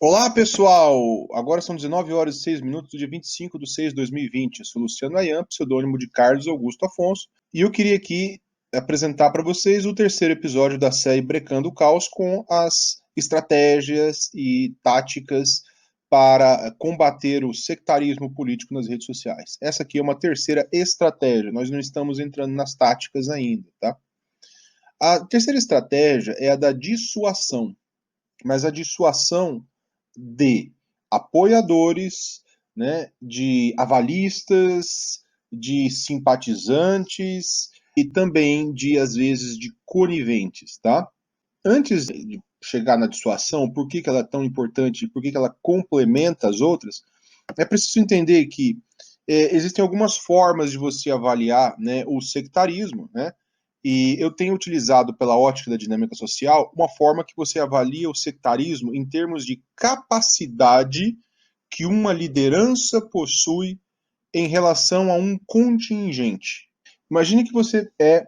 Olá, pessoal! Agora são 19 horas e 6 minutos do dia 25 de 6 de 2020. Eu sou Luciano Ayan, pseudônimo de Carlos Augusto Afonso, e eu queria aqui apresentar para vocês o terceiro episódio da série Brecando o Caos com as estratégias e táticas para combater o sectarismo político nas redes sociais. Essa aqui é uma terceira estratégia, nós não estamos entrando nas táticas ainda, tá? A terceira estratégia é a da dissuasão, mas a dissuasão de apoiadores, né, de avalistas, de simpatizantes e também de, às vezes, de coniventes, tá? Antes de chegar na dissuasão, por que ela é tão importante, por que ela complementa as outras, é preciso entender que existem algumas formas de você avaliar, né, o sectarismo, né? E eu tenho utilizado, pela ótica da dinâmica social, uma forma que você avalia o sectarismo em termos de capacidade que uma liderança possui em relação a um contingente. Imagine que você é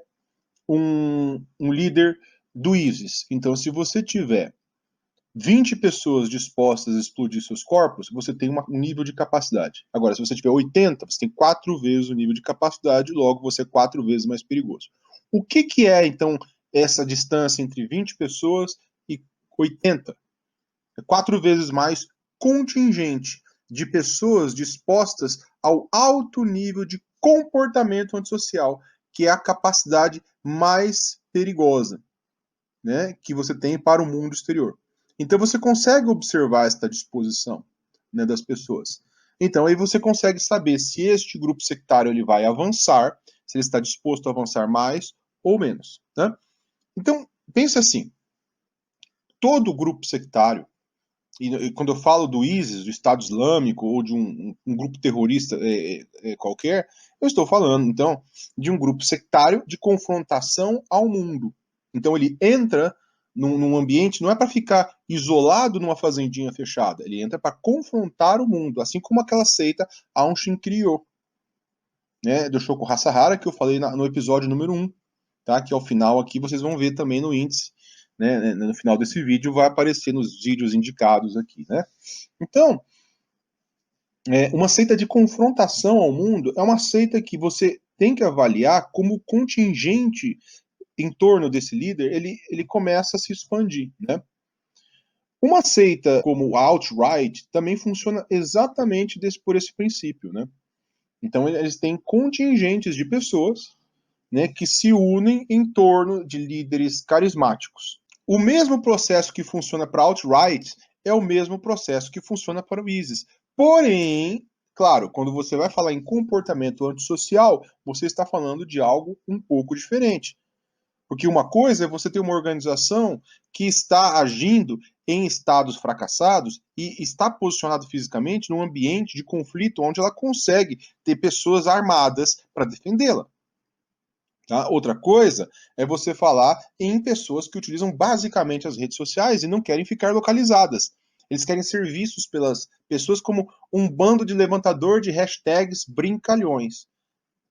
um líder do ISIS. Então, se você tiver 20 pessoas dispostas a explodir seus corpos, você tem um nível de capacidade. Agora, se você tiver 80, você tem 4 vezes o nível de capacidade, logo você é 4 vezes mais perigoso. O que é, então, essa distância entre 20 pessoas e 80? É 4 vezes mais contingente de pessoas dispostas ao alto nível de comportamento antissocial, que é a capacidade mais perigosa, né, que você tem para o mundo exterior. Então você consegue observar esta disposição, né, das pessoas. Então aí você consegue saber se este grupo sectário ele vai avançar, se ele está disposto a avançar mais ou menos, né? Então pense assim: todo grupo sectário, e quando eu falo do ISIS, do Estado Islâmico ou de um grupo terrorista qualquer, eu estou falando então de um grupo sectário de confrontação ao mundo. Então ele entra num ambiente, não é para ficar isolado numa fazendinha fechada, ele entra para confrontar o mundo, assim como aquela seita Aum Shinrikyo, né, do Shoko Asahara, que eu falei no episódio número 1, tá? Que ao final aqui vocês vão ver também no índice, né, no final desse vídeo vai aparecer nos vídeos indicados aqui, né? Então, uma seita de confrontação ao mundo é uma seita que você tem que avaliar como o contingente em torno desse líder, ele começa a se expandir, né? Uma seita como o alt-right também funciona exatamente por esse princípio, né? Então eles têm contingentes de pessoas, né, que se unem em torno de líderes carismáticos. O mesmo processo que funciona para alt-right é o mesmo processo que funciona para o ISIS. Porém, claro, quando você vai falar em comportamento antissocial, você está falando de algo um pouco diferente. Porque uma coisa é você ter uma organização que está agindo em estados fracassados e está posicionado fisicamente num ambiente de conflito onde ela consegue ter pessoas armadas para defendê-la. Tá? Outra coisa é você falar em pessoas que utilizam basicamente as redes sociais e não querem ficar localizadas. Eles querem ser vistos pelas pessoas como um bando de levantador de hashtags brincalhões.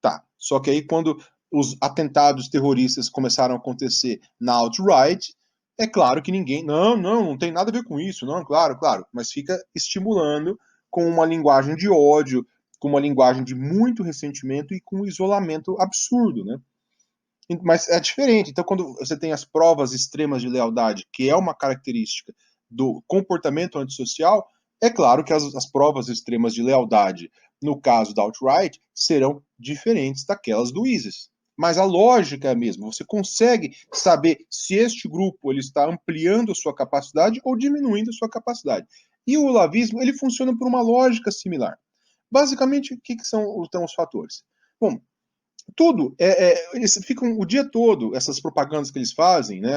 Tá. Só que aí quando os atentados terroristas começaram a acontecer na alt-right, é claro que ninguém. Não tem nada a ver com isso. Não, claro. Mas fica estimulando com uma linguagem de ódio, com uma linguagem de muito ressentimento e com um isolamento absurdo, né? Mas é diferente. Então, quando você tem as provas extremas de lealdade, que é uma característica do comportamento antissocial, é claro que as provas extremas de lealdade, no caso da alt-right, serão diferentes daquelas do ISIS. Mas a lógica é a mesma. Você consegue saber se este grupo ele está ampliando a sua capacidade ou diminuindo a sua capacidade. E o olavismo ele funciona por uma lógica similar. Basicamente, o que são então, os fatores? Bom, tudo. Eles ficam o dia todo, essas propagandas que eles fazem, né?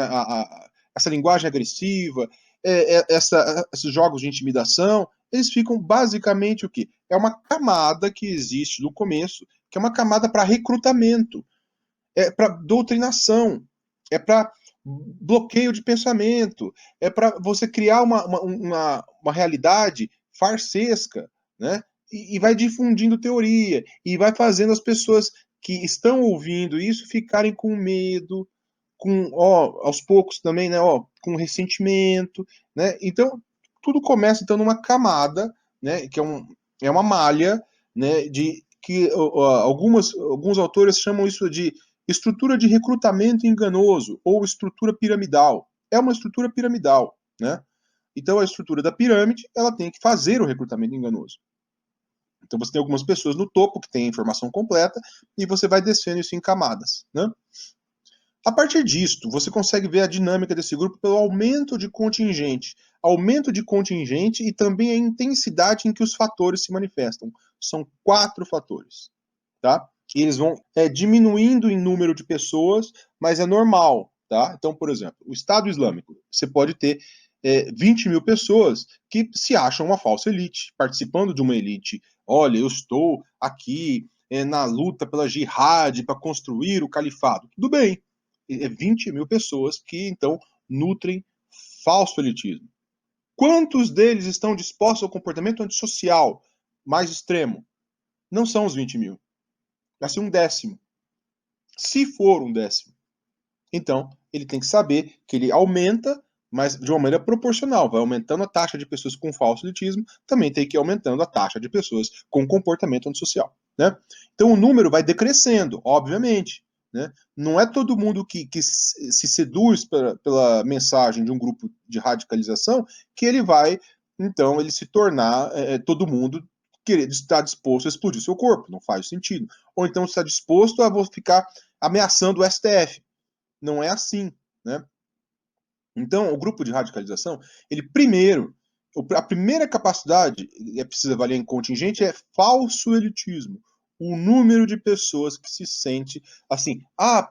Essa linguagem agressiva, esses jogos de intimidação, eles ficam basicamente o quê? É uma camada que existe no começo, que é uma camada para recrutamento, é para doutrinação, é para bloqueio de pensamento, é para você criar uma realidade farsesca, né? E vai difundindo teoria, e vai fazendo as pessoas que estão ouvindo isso ficarem com medo, aos poucos também, né, com ressentimento, né? Então, tudo começa então numa camada, né, que é uma malha, né, de que alguns autores chamam isso de estrutura de recrutamento enganoso ou estrutura piramidal. É uma estrutura piramidal, né? Então a estrutura da pirâmide, ela tem que fazer o recrutamento enganoso. Então você tem algumas pessoas no topo que têm a informação completa e você vai descendo isso em camadas, né? A partir disto, você consegue ver a dinâmica desse grupo pelo aumento de contingente. Aumento de contingente e também a intensidade em que os fatores se manifestam. São 4 fatores, tá? E eles vão diminuindo em número de pessoas, mas é normal, tá? Então, por exemplo, o Estado Islâmico, você pode ter 20 mil pessoas que se acham uma falsa elite, participando de uma elite. Olha, eu estou aqui na luta pela jihad para construir o califado. Tudo bem, 20 mil pessoas que, então, nutrem falso elitismo. Quantos deles estão dispostos ao comportamento antissocial mais extremo? Não são os 20 mil. Vai ser um décimo. Se for um décimo. Então, ele tem que saber que ele aumenta, mas de uma maneira proporcional. Vai aumentando a taxa de pessoas com falso elitismo, também tem que ir aumentando a taxa de pessoas com comportamento antissocial. Né? Então, o número vai decrescendo, obviamente. Né? Não é todo mundo que se seduz pela mensagem de um grupo de radicalização que ele vai, então, ele se tornar todo mundo querer estar disposto a explodir seu corpo. Não faz sentido. Ou então está disposto a ficar ameaçando o STF. Não é assim, né? Então, o grupo de radicalização, ele primeiro, a primeira capacidade, é preciso avaliar em contingente, é falso elitismo. O número de pessoas que se sente assim,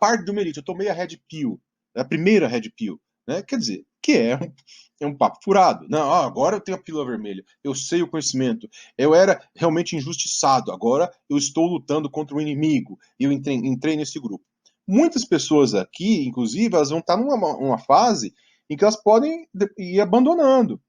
parte de uma elite, eu tomei a Red Pill, a primeira Red Pill, né? Quer dizer, que é um papo furado. Não, agora eu tenho a pílula vermelha, eu sei o conhecimento, eu era realmente injustiçado, agora eu estou lutando contra o inimigo, e eu entrei nesse grupo. Muitas pessoas aqui, inclusive, elas vão estar numa fase em que elas podem ir abandonando.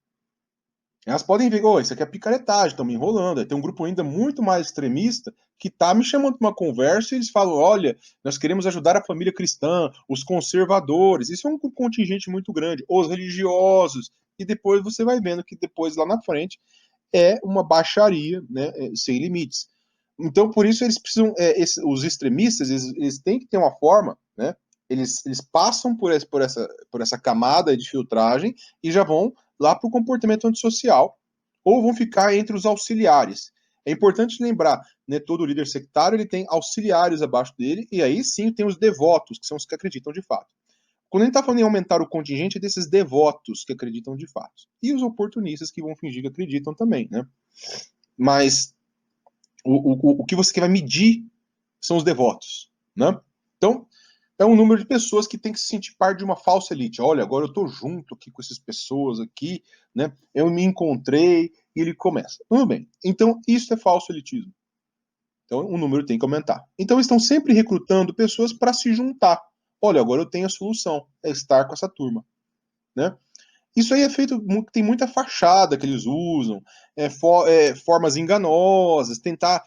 Elas podem ver, isso aqui é picaretagem, estão me enrolando. Aí tem um grupo ainda muito mais extremista que está me chamando para uma conversa e eles falam, olha, nós queremos ajudar a família cristã, os conservadores. Isso é um contingente muito grande. Os religiosos. E depois você vai vendo que depois, lá na frente, é uma baixaria, né, sem limites. Então, por isso, eles precisam, os extremistas, eles têm que ter uma forma, né? Eles passam por essa camada de filtragem e já vão lá para o comportamento antissocial, ou vão ficar entre os auxiliares. É importante lembrar, né, todo líder sectário ele tem auxiliares abaixo dele, e aí sim tem os devotos, que são os que acreditam de fato. Quando a gente está falando em aumentar o contingente, é desses devotos que acreditam de fato. E os oportunistas que vão fingir que acreditam também, né? Mas o que você vai medir são os devotos, né? Então, é um número de pessoas que tem que se sentir parte de uma falsa elite. Olha, agora eu estou junto aqui com essas pessoas aqui, né? Eu me encontrei e ele começa. Tudo bem. Então, isso é falso elitismo. Então, o número tem que aumentar. Então, estão sempre recrutando pessoas para se juntar. Olha, agora eu tenho a solução, é estar com essa turma, né? Isso aí é feito, tem muita fachada que eles usam, formas enganosas, tentar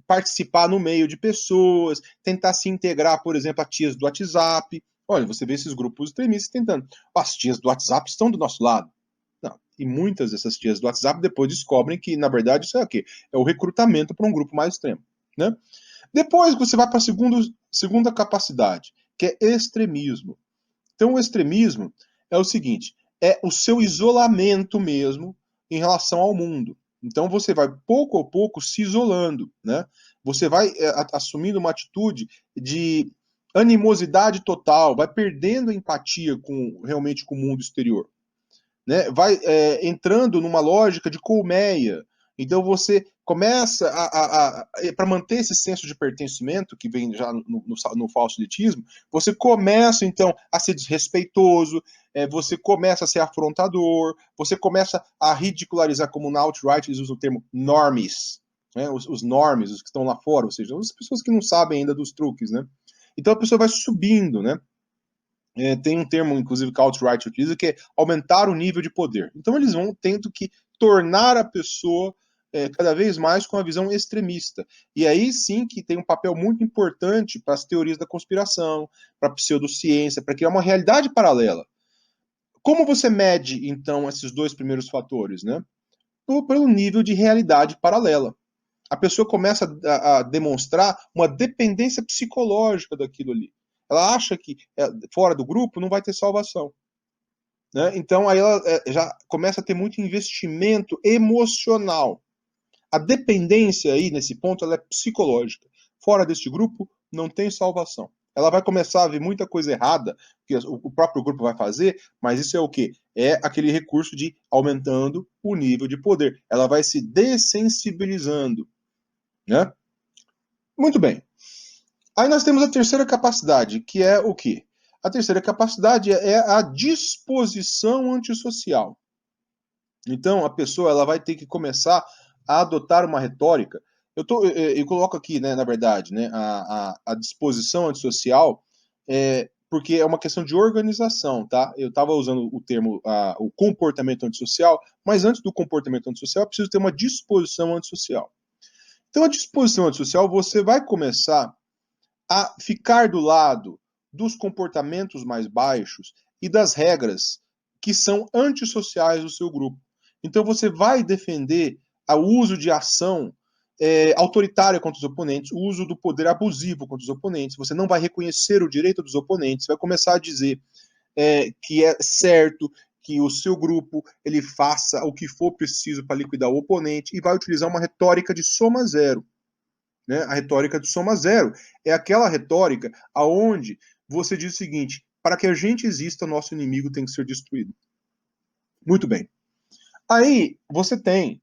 participar no meio de pessoas, tentar se integrar, por exemplo, a tias do WhatsApp. Olha, você vê esses grupos extremistas tentando. As tias do WhatsApp estão do nosso lado. Não. E muitas dessas tias do WhatsApp depois descobrem que, na verdade, isso é o quê? É o recrutamento para um grupo mais extremo. Né? Depois você vai para a segunda capacidade, que é extremismo. Então, o extremismo é o seguinte: é o seu isolamento mesmo em relação ao mundo. Então, você vai pouco a pouco se isolando, né? Você vai assumindo uma atitude de animosidade total, vai perdendo a empatia realmente com o mundo exterior, né? Vai entrando numa lógica de colmeia. Então você começa para manter esse senso de pertencimento que vem já no falso elitismo, você começa então a ser desrespeitoso, você começa a ser afrontador, você começa a ridicularizar, como na alt-right eles usam o termo normies, né? Os normies, os que estão lá fora, ou seja, as pessoas que não sabem ainda dos truques, né? Então a pessoa vai subindo, né? Tem um termo, inclusive, que a alt-right utiliza, que é aumentar o nível de poder. Então, eles vão tendo que tornar a pessoa cada vez mais com a visão extremista. E aí sim que tem um papel muito importante para as teorias da conspiração, para a pseudociência, para criar uma realidade paralela. Como você mede, então, esses dois primeiros fatores, né? Pelo nível de realidade paralela. A pessoa começa a demonstrar uma dependência psicológica daquilo ali. Ela acha que fora do grupo não vai ter salvação. Né? Então, aí ela já começa a ter muito investimento emocional. A dependência aí, nesse ponto, ela é psicológica. Fora deste grupo, não tem salvação. Ela vai começar a ver muita coisa errada que o próprio grupo vai fazer, mas isso é o quê? É aquele recurso de aumentando o nível de poder. Ela vai se dessensibilizando, né? Muito bem. Aí nós temos a terceira capacidade, que é o quê? A terceira capacidade é a disposição antissocial. Então, a pessoa ela vai ter que começar a adotar uma retórica. Eu coloco aqui, né, na verdade, né, a disposição antissocial, porque é uma questão de organização, tá? Eu estava usando o termo o comportamento antissocial, mas antes do comportamento antissocial, eu preciso ter uma disposição antissocial. Então, a disposição antissocial, você vai começar a ficar do lado dos comportamentos mais baixos e das regras que são antissociais do seu grupo. Então você vai defender o uso de ação autoritária contra os oponentes, o uso do poder abusivo contra os oponentes, você não vai reconhecer o direito dos oponentes, vai começar a dizer que é certo que o seu grupo ele faça o que for preciso para liquidar o oponente e vai utilizar uma retórica de soma zero. Né? A retórica de soma zero é aquela retórica aonde você diz o seguinte: para que a gente exista, nosso inimigo tem que ser destruído. Muito bem. Aí você tem,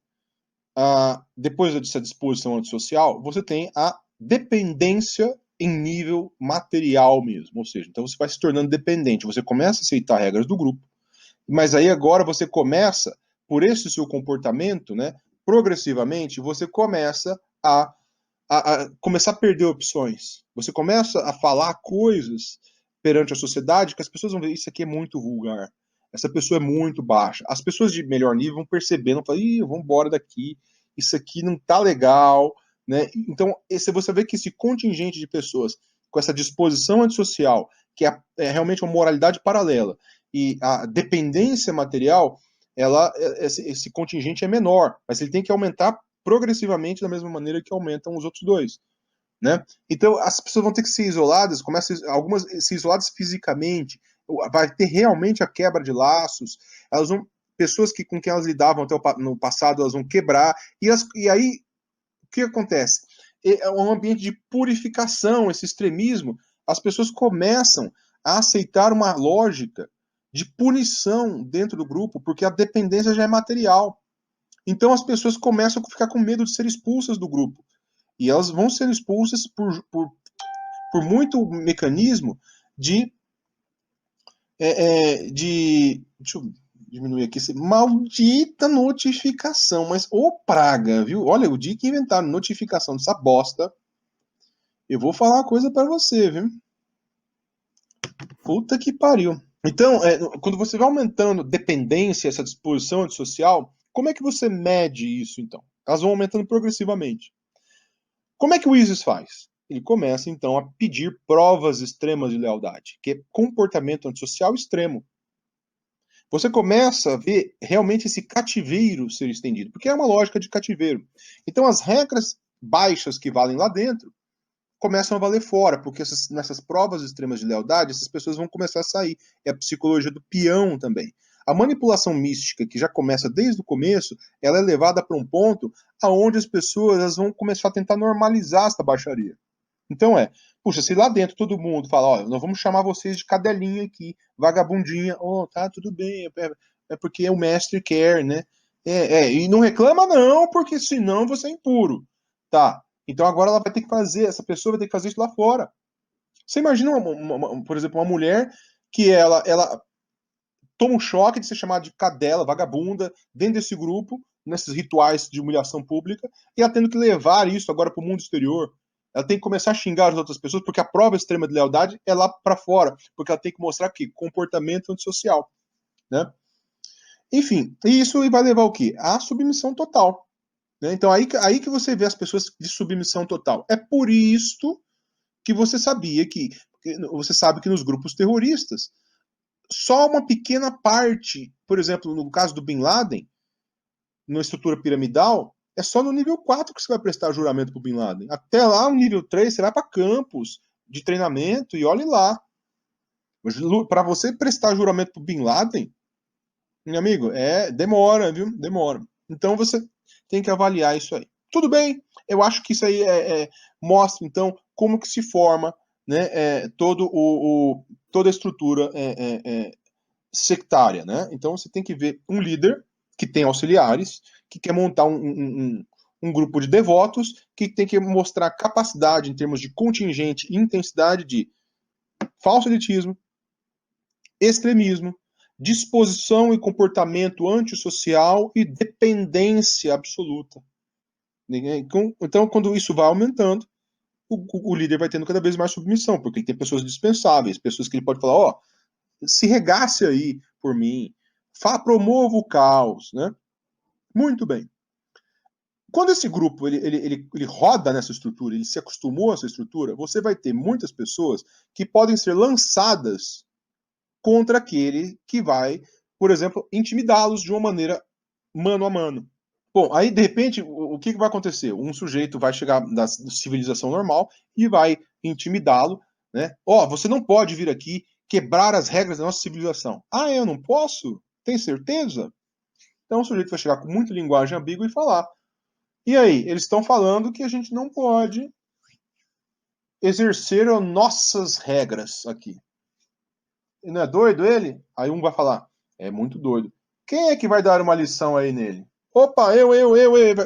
depois dessa disposição antissocial, você tem a dependência em nível material mesmo. Ou seja, então você vai se tornando dependente. Você começa a aceitar regras do grupo, mas aí agora você começa, por esse seu comportamento, né, progressivamente, você começa a começar a perder opções. Você começa a falar coisas perante a sociedade que as pessoas vão ver, isso aqui é muito vulgar. Essa pessoa é muito baixa. As pessoas de melhor nível vão percebendo, falam, ih, vamos embora daqui, isso aqui não tá legal, né? Então, você vê que esse contingente de pessoas com essa disposição antissocial, que é realmente uma moralidade paralela, e a dependência material, esse contingente é menor, mas ele tem que aumentar progressivamente da mesma maneira que aumentam os outros dois. Né? Então as pessoas vão ter que ser isoladas, algumas ser isoladas fisicamente, vai ter realmente a quebra de laços, pessoas com quem elas lidavam até no passado, elas vão quebrar, e aí o que acontece? É um ambiente de purificação, esse extremismo, as pessoas começam a aceitar uma lógica de punição dentro do grupo, porque a dependência já é material. Então as pessoas começam a ficar com medo de ser expulsas do grupo. E elas vão sendo expulsas por muito mecanismo de. Deixa eu diminuir aqui. Maldita notificação. Mas, ô praga, viu? Olha, o dia que inventaram notificação dessa bosta, eu vou falar uma coisa para você, viu? Puta que pariu. Então, quando você vai aumentando dependência, essa disposição antissocial, como é que você mede isso, então? Elas vão aumentando progressivamente. Como é que o ISIS faz? Ele começa, então, a pedir provas extremas de lealdade, que é comportamento antissocial extremo. Você começa a ver realmente esse cativeiro ser estendido, porque é uma lógica de cativeiro. Então, as regras baixas que valem lá dentro começam a valer fora, porque nessas provas extremas de lealdade, essas pessoas vão começar a sair. É a psicologia do peão também. A manipulação mística, que já começa desde o começo, ela é levada para um ponto aonde as pessoas elas vão começar a tentar normalizar essa baixaria. Então puxa, se lá dentro todo mundo fala, ó, nós vamos chamar vocês de cadelinha aqui, vagabundinha, tá, tudo bem, é porque o mestre quer, né? E não reclama não, porque senão você é impuro. Tá, então agora ela vai ter que fazer, essa pessoa vai ter que fazer isso lá fora. Você imagina, por exemplo, uma mulher que ela toma um choque de ser chamada de cadela, vagabunda, dentro desse grupo, nesses rituais de humilhação pública, e ela tendo que levar isso agora para o mundo exterior. Ela tem que começar a xingar as outras pessoas, porque a prova extrema de lealdade é lá para fora, porque ela tem que mostrar que comportamento antissocial, né? Enfim, isso vai levar o quê? A submissão total. Né? Então aí que você vê as pessoas de submissão total. É por isso que você sabe que nos grupos terroristas só uma pequena parte, por exemplo, no caso do Bin Laden, na estrutura piramidal, é só no nível 4 que você vai prestar juramento para o Bin Laden. Até lá, no nível 3, você vai para campos de treinamento e olhe lá. Para você prestar juramento para o Bin Laden, meu amigo, demora, viu? Demora. Então você tem que avaliar isso aí. Tudo bem, eu acho que isso aí mostra, então, como que se forma, né, toda a estrutura sectária, né? Então você tem que ver um líder que tem auxiliares, que quer montar um grupo de devotos, que tem que mostrar capacidade em termos de contingente e intensidade de falso elitismo, extremismo, disposição e comportamento antissocial e dependência absoluta. Então, quando isso vai aumentando, o líder vai tendo cada vez mais submissão, porque ele tem pessoas dispensáveis, pessoas que ele pode falar, ó, se regasse aí por mim, promova o caos, né? Muito bem. Quando esse grupo ele roda nessa estrutura, ele se acostumou a essa estrutura, você vai ter muitas pessoas que podem ser lançadas contra aquele que vai, por exemplo, intimidá-los de uma maneira mano a mano. Bom, aí de repente, o que vai acontecer? Um sujeito vai chegar da civilização normal e vai intimidá-lo, né? Ó, você não pode vir aqui quebrar as regras da nossa civilização. Ah, eu não posso? Tem certeza? Então o sujeito vai chegar com muita linguagem ambígua e falar. E aí, eles estão falando que a gente não pode exercer as nossas regras aqui. Não é doido ele? Aí um vai falar, é muito doido. Quem é que vai dar uma lição aí nele? Opa, eu.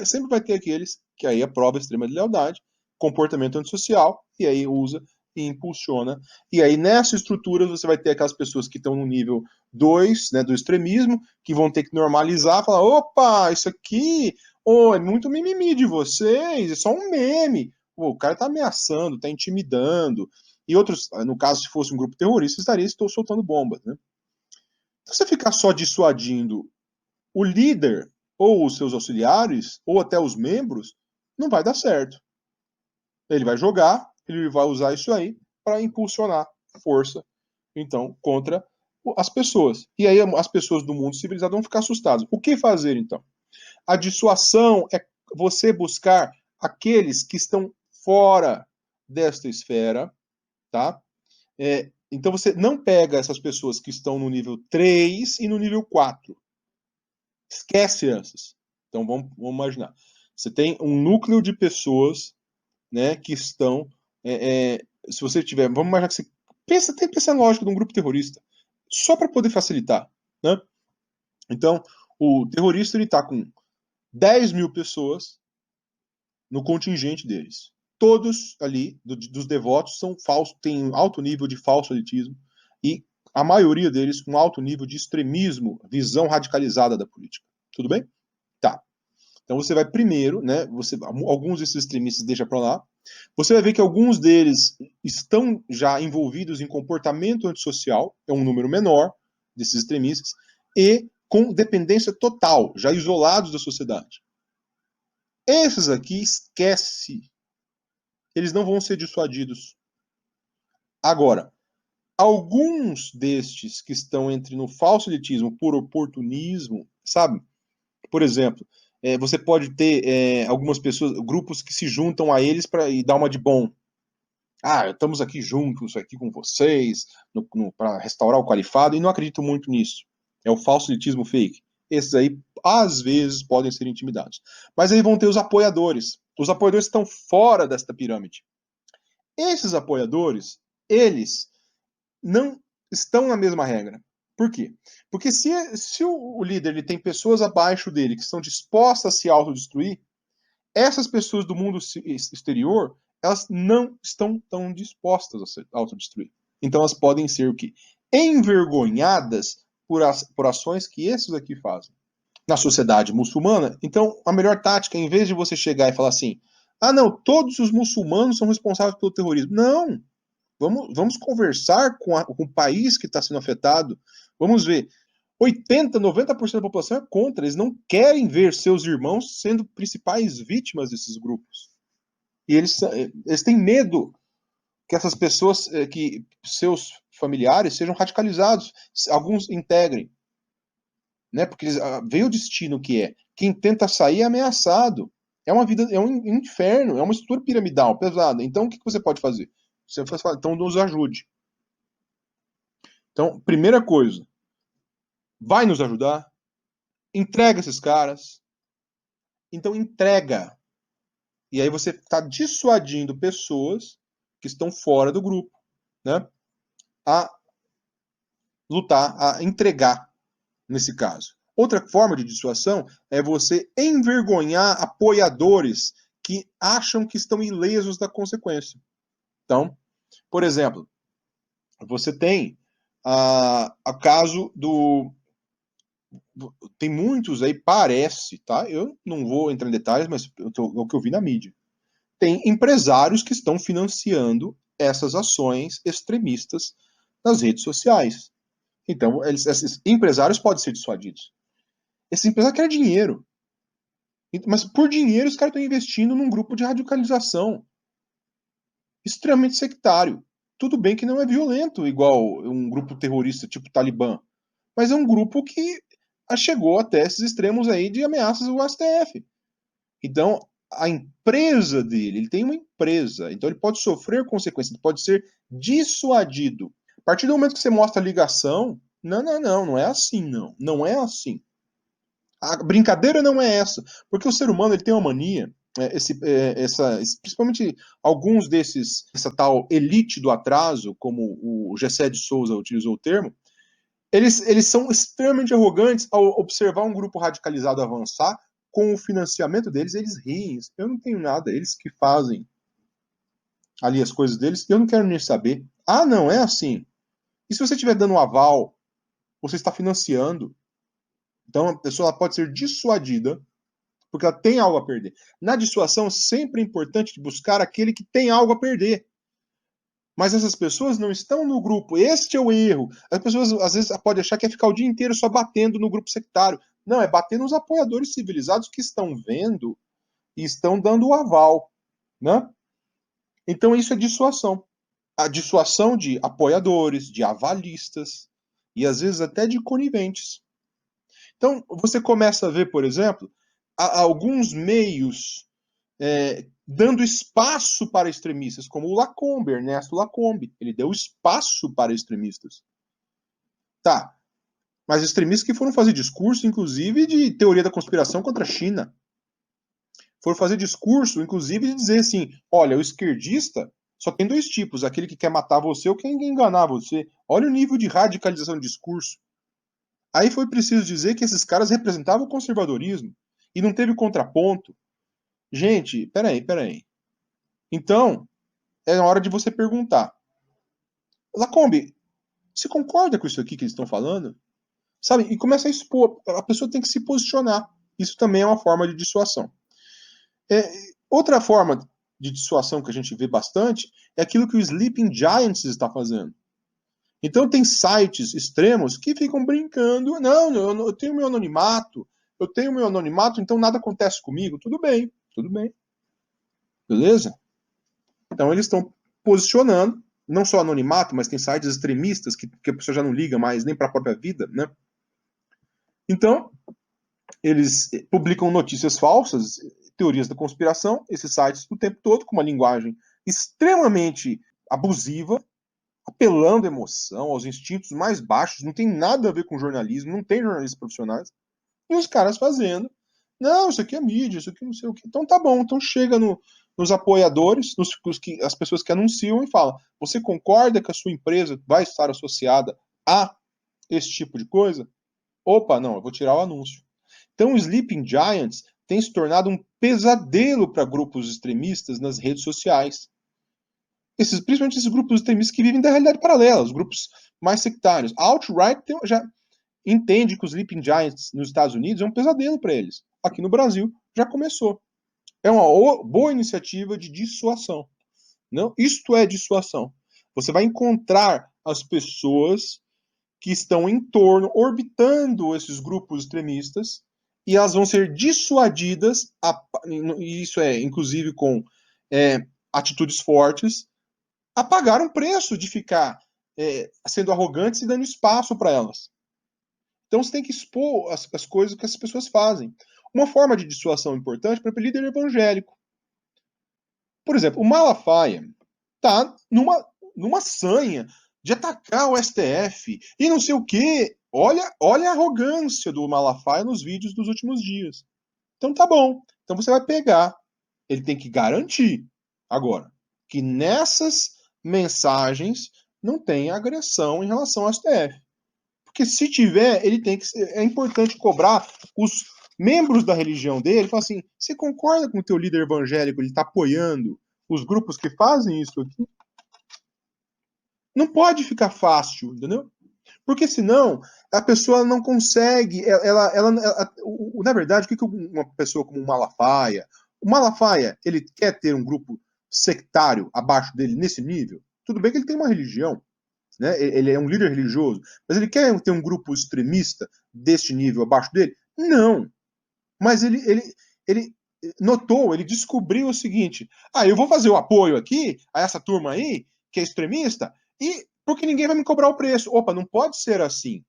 Sempre vai ter aqueles que aí aprova a extrema de lealdade, comportamento antissocial, e aí usa e impulsiona. E aí nessa estrutura você vai ter aquelas pessoas que estão no nível 2, né, do extremismo, que vão ter que normalizar, falar, opa, isso aqui, é muito mimimi de vocês, é só um meme. Pô, o cara tá ameaçando, tá intimidando, e outros, no caso, se fosse um grupo terrorista, estaria soltando bombas, né? Se você ficar só dissuadindo o líder ou os seus auxiliares, ou até os membros, não vai dar certo. Ele vai jogar, ele vai usar isso aí para impulsionar força, então, contra as pessoas. E aí as pessoas do mundo civilizado vão ficar assustadas. O que fazer, então? A dissuasão é você buscar aqueles que estão fora desta esfera, tá? Então você não pega essas pessoas que estão no nível 3 e no nível 4. Esquece essas. Então vamos imaginar. Você tem um núcleo de pessoas, né, que estão. Se você tiver. Vamos imaginar que você. Tem que pensar na lógica de um grupo terrorista. Só para poder facilitar. Né? Então, o terrorista ele está com 10 mil pessoas no contingente deles. Todos ali, dos devotos, são falsos, têm um alto nível de falso elitismo e a maioria deles com alto nível de extremismo, visão radicalizada da política. Tudo bem? Tá. Então você vai primeiro, né? Alguns desses extremistas deixa para lá. Você vai ver que alguns deles estão já envolvidos em comportamento antissocial, é um número menor desses extremistas, e com dependência total, já isolados da sociedade. Esses aqui, esquece. Eles não vão ser dissuadidos. Agora, alguns destes que estão entre no falso elitismo por oportunismo, sabe? Por exemplo, você pode ter algumas pessoas, grupos que se juntam a eles e dar uma de bom. Ah, estamos aqui juntos, aqui com vocês, para restaurar o califado, e não acredito muito nisso. É o falso elitismo fake. Esses aí, às vezes, podem ser intimidados. Mas aí vão ter os apoiadores. Os apoiadores estão fora desta pirâmide. Esses apoiadores, eles não estão na mesma regra. Por quê? Porque se o líder ele tem pessoas abaixo dele que estão dispostas a se autodestruir, essas pessoas do mundo exterior, elas não estão tão dispostas a se autodestruir. Então elas podem ser o quê? Envergonhadas por ações que esses aqui fazem. Na sociedade muçulmana, então a melhor tática, em vez de você chegar e falar assim, ah não, todos os muçulmanos são responsáveis pelo terrorismo. Não! Vamos conversar com o país que está sendo afetado. Vamos ver. 80, 90% da população é contra. Eles não querem ver seus irmãos sendo principais vítimas desses grupos. E eles têm medo que essas pessoas, que seus familiares sejam radicalizados, alguns integrem, né? Porque veio o destino que é. Quem tenta sair é ameaçado. É uma vida, é um inferno, é uma estrutura piramidal pesada. Então, o que você pode fazer? Você fala, então nos ajude. Então, primeira coisa, vai nos ajudar? Entrega esses caras. Então, entrega. E aí você está dissuadindo pessoas que estão fora do grupo, né, a lutar, a entregar, nesse caso. Outra forma de dissuasão é você envergonhar apoiadores que acham que estão ilesos da consequência. Então, por exemplo, você tem a caso do... Tem muitos aí, parece, tá? Eu não vou entrar em detalhes, mas é o que eu vi na mídia. Tem empresários que estão financiando essas ações extremistas nas redes sociais. Então, esses empresários podem ser dissuadidos. Esses empresários querem dinheiro. Mas por dinheiro, os caras estão investindo num grupo de radicalização extremamente sectário. Tudo bem que não é violento, igual um grupo terrorista tipo Talibã. Mas é um grupo que chegou até esses extremos aí de ameaças ao STF. Então, a empresa dele, ele tem uma empresa, então ele pode sofrer consequências, ele pode ser dissuadido. A partir do momento que você mostra a ligação, não é assim, não. Não é assim. A brincadeira não é essa, porque o ser humano ele tem uma mania, principalmente alguns desses, essa tal elite do atraso, como o Gessé de Souza utilizou o termo, eles são extremamente arrogantes ao observar um grupo radicalizado avançar, com o financiamento deles, eles riem. Eu não tenho nada, eles que fazem ali as coisas deles, eu não quero nem saber. Ah, não, é assim. E se você estiver dando um aval, você está financiando. Então a pessoa pode ser dissuadida, porque ela tem algo a perder. Na dissuasão, sempre é importante buscar aquele que tem algo a perder. Mas essas pessoas não estão no grupo. Este é o erro. As pessoas às vezes podem achar que é ficar o dia inteiro só batendo no grupo sectário. Não, é bater nos apoiadores civilizados que estão vendo e estão dando o aval, né? Então isso é dissuasão. A dissuasão de apoiadores, de avalistas e às vezes até de coniventes. Então você começa a ver, por exemplo, alguns meios dando espaço para extremistas, como o Lacombe, Ernesto Lacombe. Ele deu espaço para extremistas. Tá, mas extremistas que foram fazer discurso, inclusive, de teoria da conspiração contra a China. Foram fazer discurso, inclusive, de dizer assim, olha, o esquerdista só tem dois tipos, aquele que quer matar você ou quem quer enganar você. Olha o nível de radicalização do discurso. Aí foi preciso dizer que esses caras representavam o conservadorismo e não teve contraponto. Gente, peraí. Então, é hora de você perguntar. Lacombe, você concorda com isso aqui que eles estão falando? Sabe? E começa a expor. A pessoa tem que se posicionar. Isso também é uma forma de dissuasão. Outra forma de dissuasão que a gente vê bastante é aquilo que o Sleeping Giants está fazendo. Então tem sites extremos que ficam brincando. Não, eu tenho meu anonimato. Então nada acontece comigo. Tudo bem. Beleza? Então eles estão posicionando, não só anonimato, mas tem sites extremistas que a pessoa já não liga mais nem para a própria vida, né? Então, eles publicam notícias falsas, teorias da conspiração, esses sites o tempo todo, com uma linguagem extremamente abusiva, apelando à emoção, aos instintos mais baixos, não tem nada a ver com jornalismo, não tem jornalistas profissionais, e os caras fazendo, não, isso aqui é mídia, isso aqui não sei o que. Então tá bom, então chega nos apoiadores, as pessoas que anunciam e fala, você concorda que a sua empresa vai estar associada a esse tipo de coisa? Opa, não, eu vou tirar o anúncio. Então o Sleeping Giants tem se tornado um pesadelo para grupos extremistas nas redes sociais. Principalmente esses grupos extremistas que vivem da realidade paralela, os grupos mais sectários. A alt-right já entende que os Sleeping Giants nos Estados Unidos é um pesadelo para eles. Aqui no Brasil já começou. É uma boa iniciativa de dissuasão. Não, isto é dissuasão. Você vai encontrar as pessoas que estão em torno, orbitando esses grupos extremistas, e elas vão ser dissuadidas, e isso é inclusive com atitudes fortes, a pagar um preço de ficar sendo arrogantes e dando espaço para elas. Então você tem que expor as coisas que as pessoas fazem. Uma forma de dissuasão importante para o líder evangélico. Por exemplo, o Malafaia está numa sanha de atacar o STF e não sei o quê. Olha a arrogância do Malafaia nos vídeos dos últimos dias. Então tá bom. Então você vai pegar. Ele tem que garantir, agora, que nessas mensagens não tem agressão em relação ao STF. Porque se tiver, ele tem que. É importante cobrar os membros da religião dele. Falar assim: você concorda com o teu líder evangélico? Ele está apoiando os grupos que fazem isso aqui? Não pode ficar fácil, entendeu? Porque senão a pessoa não consegue. Na verdade, o que uma pessoa como o Malafaia, ele quer ter um grupo sectário abaixo dele nesse nível? Tudo bem que ele tem uma religião, né? Ele é um líder religioso, mas ele quer ter um grupo extremista deste nível abaixo dele? Não. Mas ele notou, ele descobriu o seguinte: eu vou fazer o apoio aqui a essa turma aí, que é extremista, e porque ninguém vai me cobrar o preço. Opa, não pode ser assim.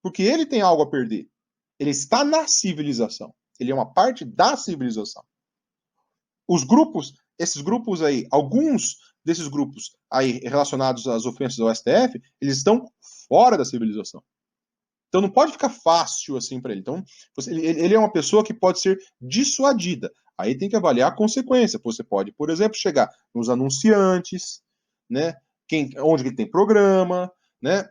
Porque ele tem algo a perder. Ele está na civilização. Ele é uma parte da civilização. Os grupos, esses grupos aí, alguns desses grupos aí relacionados às ofensas ao STF, eles estão fora da civilização. Então não pode ficar fácil assim para ele. Então ele é uma pessoa que pode ser dissuadida. Aí tem que avaliar a consequência. Você pode, por exemplo, chegar nos anunciantes, né? Onde ele tem programa, né?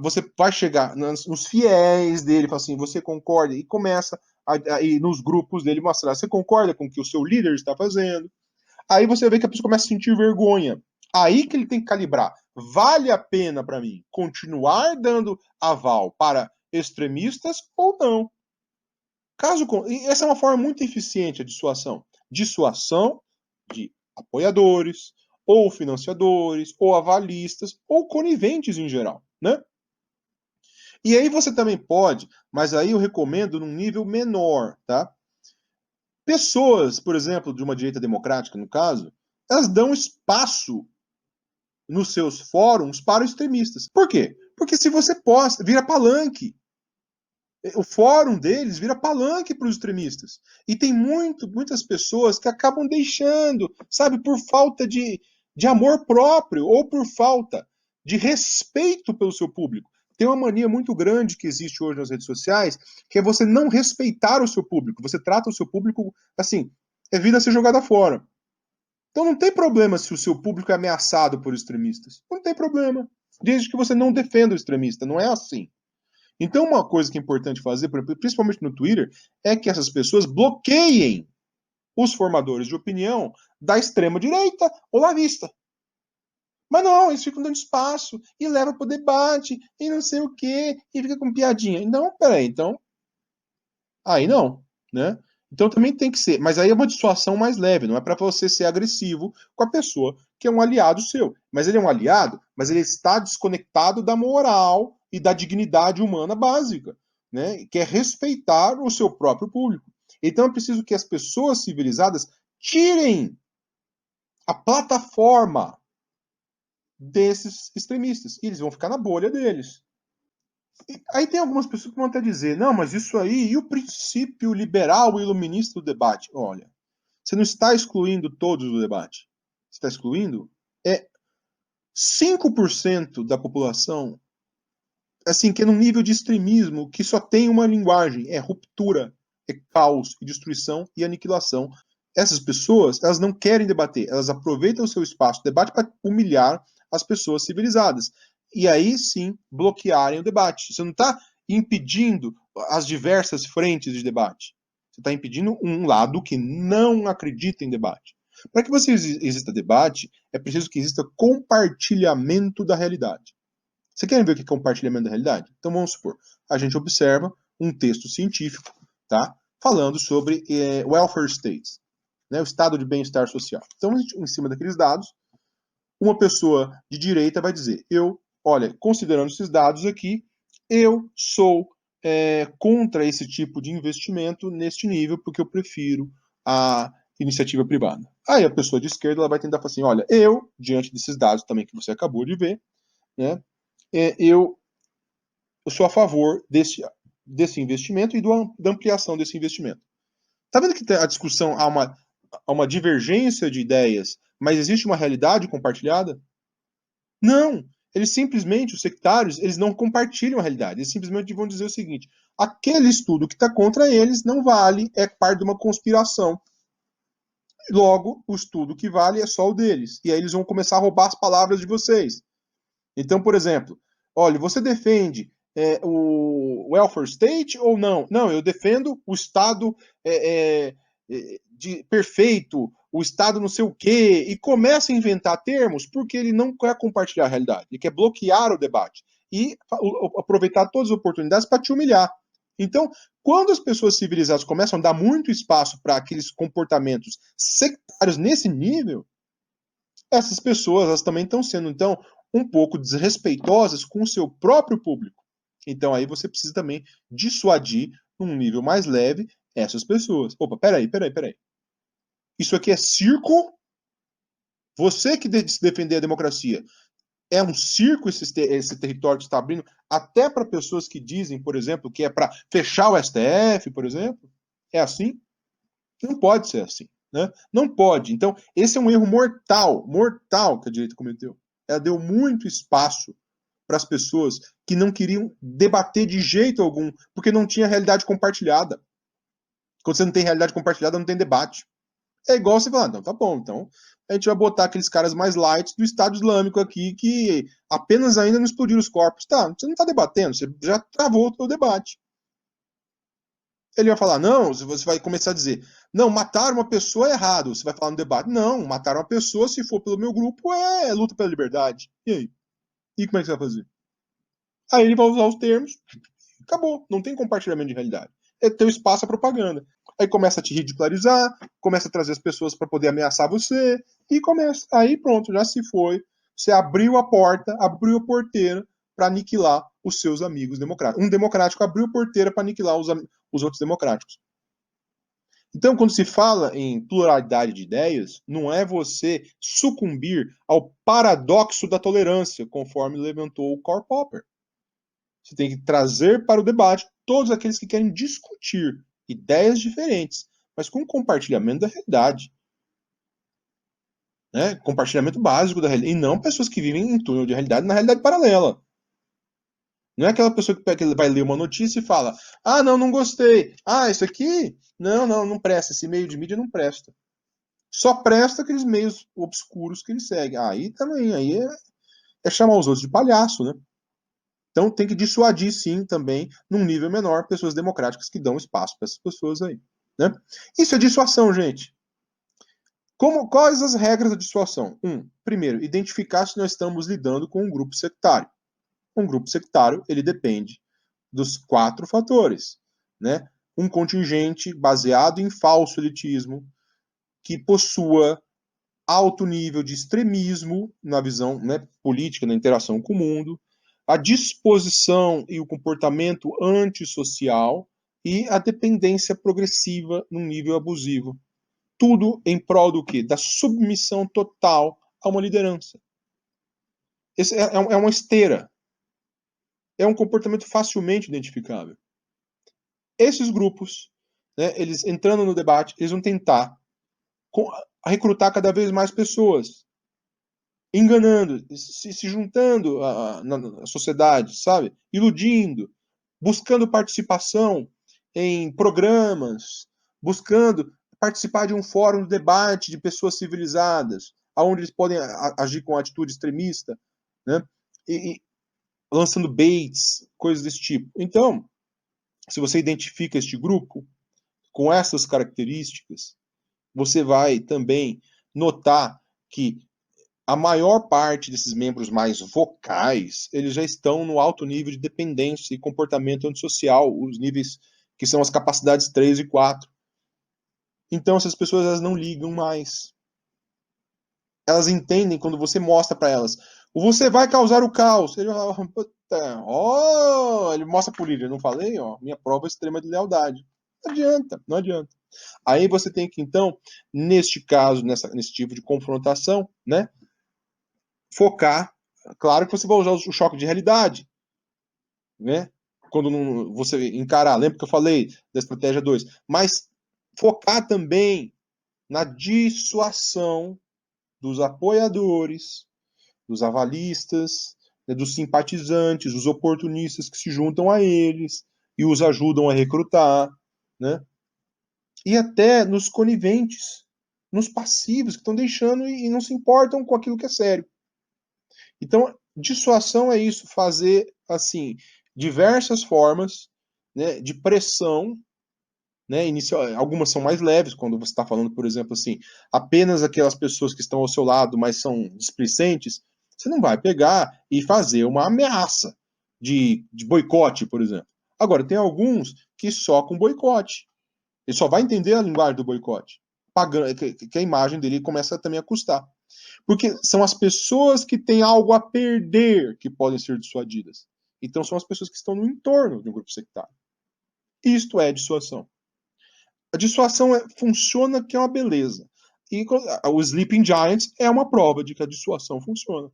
Você vai chegar nos fiéis dele, fala assim, você concorda? E começa a ir nos grupos dele mostrar, você concorda com o que o seu líder está fazendo? Aí você vê que a pessoa começa a sentir vergonha. Aí que ele tem que calibrar. Vale a pena para mim continuar dando aval para extremistas ou não? Essa é uma forma muito eficiente de dissuasão. Dissuasão de apoiadores, ou financiadores, ou avalistas, ou coniventes em geral, né? E aí você também pode, mas aí eu recomendo num nível menor, tá? Pessoas, por exemplo, de uma direita democrática, no caso, elas dão espaço nos seus fóruns para extremistas. Por quê? Porque se você posta, vira palanque. O fórum deles vira palanque para os extremistas. E tem muitas pessoas que acabam deixando, sabe, por falta de amor próprio ou por falta de respeito pelo seu público. Tem uma mania muito grande que existe hoje nas redes sociais, que é você não respeitar o seu público. Você trata o seu público assim, é vida a ser jogada fora. Então não tem problema se o seu público é ameaçado por extremistas. Não tem problema. Desde que você não defenda o extremista. Não é assim. Então, uma coisa que é importante fazer, principalmente no Twitter, é que essas pessoas bloqueiem os formadores de opinião da extrema-direita ou lavista. Mas não, eles ficam dando espaço e levam para o debate e não sei o quê, e fica com piadinha. Não, peraí, então. Aí não, né? Então também tem que ser. Mas aí é uma dissuasão mais leve, não é para você ser agressivo com a pessoa que é um aliado seu. Mas ele é um aliado, mas ele está desconectado da moral e da dignidade humana básica, né? Que é respeitar o seu próprio público. Então é preciso que as pessoas civilizadas tirem a plataforma desses extremistas. E eles vão ficar na bolha deles. Aí tem algumas pessoas que vão até dizer, não, mas isso aí, e o princípio liberal e iluminista do debate? Olha, você não está excluindo todos do debate. Você está excluindo 5% da população, assim, que é num nível de extremismo que só tem uma linguagem, é ruptura, é caos, e destruição e aniquilação. Essas pessoas, elas não querem debater, elas aproveitam o seu espaço de debate para humilhar as pessoas civilizadas. E aí sim bloquearem o debate. Você não está impedindo as diversas frentes de debate. Você está impedindo um lado que não acredita em debate. Para que você exista debate, é preciso que exista compartilhamento da realidade. Você quer ver o que é compartilhamento da realidade? Então vamos supor, a gente observa um texto científico, tá, falando sobre welfare states, né, o estado de bem-estar social. Então, em cima daqueles dados, uma pessoa de direita vai dizer, olha, considerando esses dados aqui, eu sou contra esse tipo de investimento neste nível, porque eu prefiro a iniciativa privada. Aí a pessoa de esquerda ela vai tentar falar assim, olha, diante desses dados também que você acabou de ver, né, eu sou a favor desse investimento e da ampliação desse investimento. Está vendo que a discussão há uma divergência de ideias, mas existe uma realidade compartilhada? Não. Eles simplesmente, os sectários, eles não compartilham a realidade. Eles simplesmente vão dizer o seguinte: aquele estudo que está contra eles não vale, é parte de uma conspiração. Logo, o estudo que vale é só o deles. E aí eles vão começar a roubar as palavras de vocês. Então, por exemplo, olha, você defende o welfare state ou não? Não, eu defendo o Estado perfeito, o Estado não sei o quê, e começa a inventar termos porque ele não quer compartilhar a realidade, ele quer bloquear o debate e aproveitar todas as oportunidades para te humilhar. Então, quando as pessoas civilizadas começam a dar muito espaço para aqueles comportamentos sectários nesse nível, essas pessoas elas também estão sendo, então, um pouco desrespeitosas com o seu próprio público. Então, aí você precisa também dissuadir, num nível mais leve, essas pessoas. Opa, peraí. Isso aqui é circo? Você que se defender a democracia, é um circo esse território que está abrindo, até para pessoas que dizem, por exemplo, que é para fechar o STF, por exemplo? É assim? Não pode ser assim. Né? Não pode. Então, esse é um erro mortal que a direita cometeu. Ela deu muito espaço para as pessoas que não queriam debater de jeito algum, porque não tinha realidade compartilhada. Quando você não tem realidade compartilhada, não tem debate. É igual você falar, não, tá bom, então a gente vai botar aqueles caras mais light do Estado Islâmico aqui que apenas ainda não explodiram os corpos. Tá, você não está debatendo, você já travou o debate. Ele vai falar, não, você vai começar a dizer, não, matar uma pessoa é errado. Você vai falar no debate, não, matar uma pessoa, se for pelo meu grupo, é luta pela liberdade. E aí? E como é que você vai fazer? Aí ele vai usar os termos, acabou, não tem compartilhamento de realidade. É teu espaço a propaganda. Aí começa a te ridicularizar, começa a trazer as pessoas para poder ameaçar você, e começa. Aí pronto, já se foi. Você abriu a porta, abriu a porteira para aniquilar os seus amigos democráticos. Um democrático abriu a porteira para aniquilar os outros democráticos. Então, quando se fala em pluralidade de ideias, não é você sucumbir ao paradoxo da tolerância, conforme levantou o Karl Popper. Você tem que trazer para o debate todos aqueles que querem discutir ideias diferentes, mas com compartilhamento da realidade. Né? Compartilhamento básico da realidade. E não pessoas que vivem em torno de realidade na realidade paralela. Não é aquela pessoa que vai ler uma notícia e fala: ah, não gostei. Ah, isso aqui? Não presta. Esse meio de mídia não presta. Só presta aqueles meios obscuros que ele segue. Aí também, aí é chamar os outros de palhaço, né? Então tem que dissuadir, sim, também, num nível menor, pessoas democráticas que dão espaço para essas pessoas aí. Né? Isso é dissuasão, gente. Quais as regras da dissuasão? Primeiro, identificar se nós estamos lidando com um grupo sectário. Um grupo sectário, ele depende dos 4 fatores. Né? Um contingente baseado em falso elitismo, que possua alto nível de extremismo na visão, né, política, na interação com o mundo, a disposição e o comportamento antissocial e a dependência progressiva num nível abusivo. Tudo em prol do quê? Da submissão total a uma liderança. Esse é uma esteira. É um comportamento facilmente identificável. Esses grupos, né, eles entrando no debate, eles vão tentar recrutar cada vez mais pessoas, enganando, se juntando na sociedade, sabe? Iludindo, buscando participação em programas, buscando participar de um fórum de debate de pessoas civilizadas, aonde eles podem agir com atitude extremista, né? E lançando baits, coisas desse tipo. Então, se você identifica este grupo com essas características, você vai também notar que a maior parte desses membros mais vocais, eles já estão no alto nível de dependência e comportamento antissocial, os níveis que são as capacidades 3 e 4. Então essas pessoas elas não ligam mais. Elas entendem quando você mostra para elas, você vai causar o caos. Ele ele mostra por líder, não falei, minha prova extrema de lealdade. Não adianta. Aí você tem que então, neste caso, nesse tipo de confrontação, né, focar Claro que você vai usar o choque de realidade, né? Quando você encarar, lembra que eu falei da estratégia 2, mas focar também na dissuasão dos apoiadores, dos avalistas, né, dos simpatizantes, dos oportunistas que se juntam a eles e os ajudam a recrutar, né? E até nos coniventes, nos passivos que estão deixando e não se importam com aquilo que é sério. Então, dissuasão é isso, fazer assim diversas formas, né, de pressão, né, inicial, algumas são mais leves, quando você está falando, por exemplo, assim, apenas aquelas pessoas que estão ao seu lado, mas são displicentes, você não vai pegar e fazer uma ameaça de boicote, por exemplo. Agora, tem alguns que só com boicote. Ele só vai entender a linguagem do boicote, pagando, que a imagem dele começa também a custar. Porque são as pessoas que têm algo a perder que podem ser dissuadidas. Então são as pessoas que estão no entorno de um grupo sectário. Isto é dissuasão. A dissuasão funciona, que é uma beleza. E o Sleeping Giants é uma prova de que a dissuasão funciona.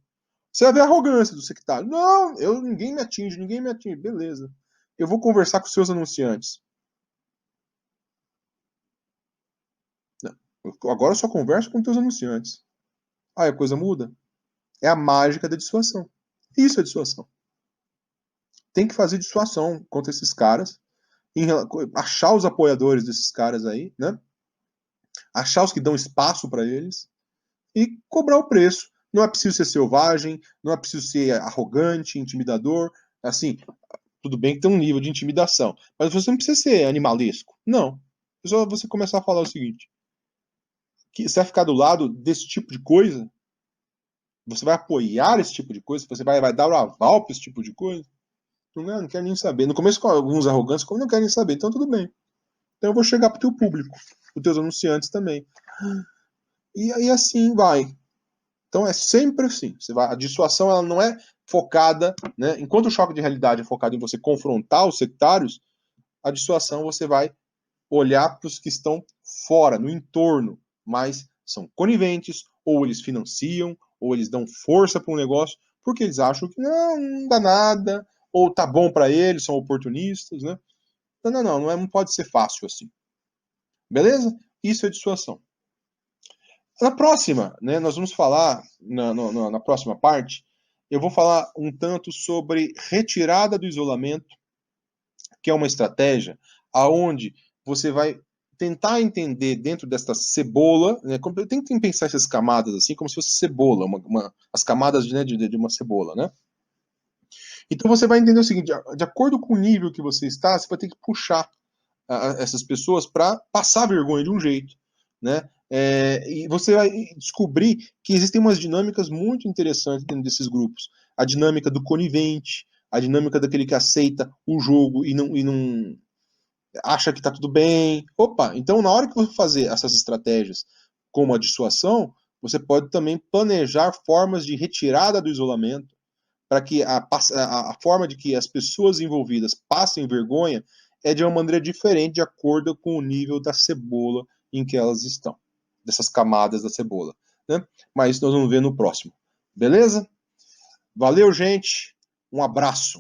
Você vai ver a arrogância do sectário. Não, ninguém me atinge, ninguém me atinge. Beleza. Eu vou conversar com os seus anunciantes. Agora eu só converso com os teus anunciantes. Aí a coisa muda. É a mágica da dissuasão. Isso é dissuasão. Tem que fazer dissuasão contra esses caras, achar os apoiadores desses caras aí, né? Achar os que dão espaço para eles e cobrar o preço. Não é preciso ser selvagem, não é preciso ser arrogante, intimidador. Assim, tudo bem que tem um nível de intimidação, mas você não precisa ser animalesco. Não. É só você começar a falar o seguinte: que você vai ficar do lado desse tipo de coisa? Você vai apoiar esse tipo de coisa? Você vai dar o aval para esse tipo de coisa? Não quero nem saber. No começo, com alguns arrogantes, como não querem saber, então tudo bem. Então eu vou chegar para o teu público, para os teus anunciantes também. E aí assim vai. Então é sempre assim. A dissuasão ela não é focada, né? Enquanto o choque de realidade é focado em você confrontar os sectários, a dissuasão você vai olhar para os que estão fora, no entorno, mas são coniventes, ou eles financiam, ou eles dão força para um negócio, porque eles acham que não dá nada, ou tá bom para eles, são oportunistas, né? Não pode ser fácil assim. Beleza? Isso é dissuasão. Na próxima, né, nós vamos falar, na próxima parte, eu vou falar um tanto sobre retirada do isolamento, que é uma estratégia aonde você vai tentar entender dentro desta cebola, né, tem que pensar essas camadas assim, como se fosse cebola, as camadas de uma cebola, né? Então você vai entender o seguinte, de acordo com o nível que você está, você vai ter que puxar essas pessoas para passar vergonha de um jeito, né? E você vai descobrir que existem umas dinâmicas muito interessantes dentro desses grupos. A dinâmica do conivente, a dinâmica daquele que aceita o jogo e não acha que está tudo bem. Opa, então na hora que você fazer essas estratégias como a dissuasão, você pode também planejar formas de retirada do isolamento para que a forma de que as pessoas envolvidas passem vergonha é de uma maneira diferente, de acordo com o nível da cebola em que elas estão, dessas camadas da cebola, né? Mas isso nós vamos ver no próximo. Beleza? Valeu, gente. Um abraço.